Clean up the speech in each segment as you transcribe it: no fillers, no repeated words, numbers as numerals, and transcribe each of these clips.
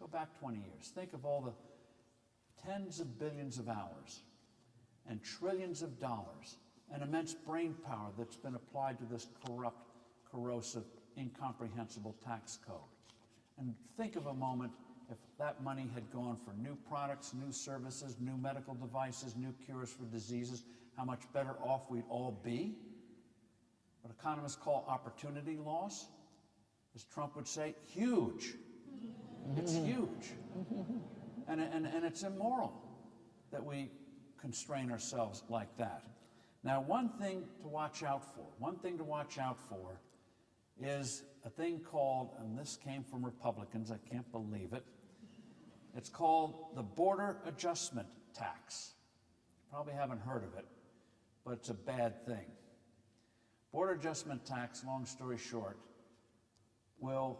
Go back 20 years. Think of all the tens of billions of hours and trillions of dollars and immense brain power that's been applied to this corrupt, corrosive, incomprehensible tax code. And think of a moment if that money had gone for new products, new services, new medical devices, new cures for diseases, how much better off we'd all be. What economists call opportunity loss, as Trump would say, huge. It's huge. And it's immoral that we constrain ourselves like that. Now, one thing to watch out for is a thing called, and this came from Republicans, I can't believe it, it's called the border adjustment tax. You probably haven't heard of it, but it's a bad thing. Border adjustment tax, long story short, will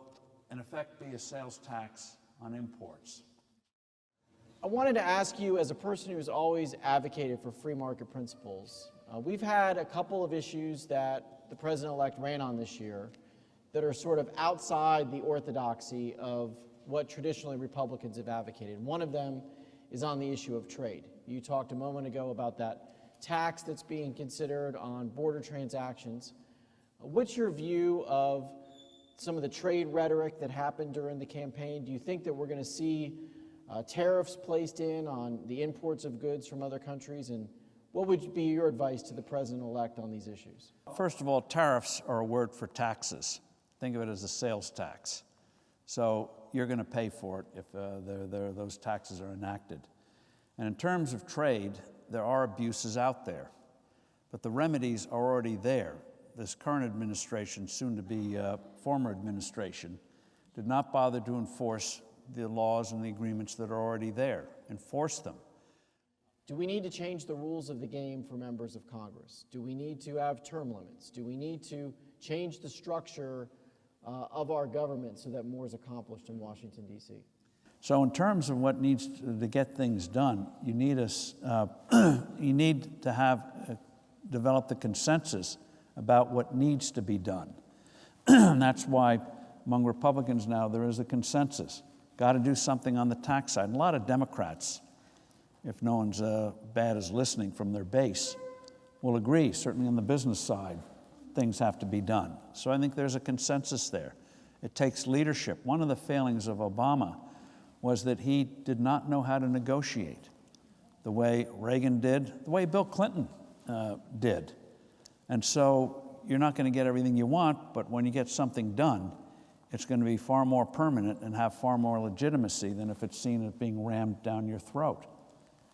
in effect be a sales tax on imports. I wanted to ask you, as a person who's always advocated for free market principles, we've had a couple of issues that the president-elect ran on this year that are sort of outside the orthodoxy of what traditionally Republicans have advocated. One of them is on the issue of trade. You talked a moment ago about that tax that's being considered on border transactions. What's your view of some of the trade rhetoric that happened during the campaign? Do you think that we're going to see tariffs placed in on the imports of goods from other countries? And what would be your advice to the president-elect on these issues? First of all, tariffs are a word for taxes. Think of it as a sales tax. So you're going to pay for it if those taxes are enacted. And in terms of trade, there are abuses out there, but the remedies are already there. This current administration, soon to be former administration, did not bother to enforce the laws and the agreements that are already there. Enforce them. Do we need to change the rules of the game for members of Congress? Do we need to have term limits? Do we need to change the structure of our government so that more is accomplished in Washington, D.C.? So in terms of what needs to get things done, you need to have develop the consensus about what needs to be done. And that's why among Republicans now there is a consensus. Got to do something on the tax side. And a lot of Democrats, if no one's bad as listening from their base, will agree, certainly on the business side, things have to be done. So I think there's a consensus there. It takes leadership. One of the failings of Obama was that he did not know how to negotiate the way Reagan did, the way Bill Clinton did. And so you're not going to get everything you want, but when you get something done, it's going to be far more permanent and have far more legitimacy than if it's seen as being rammed down your throat.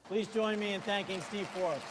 Please join me in thanking Steve Forbes.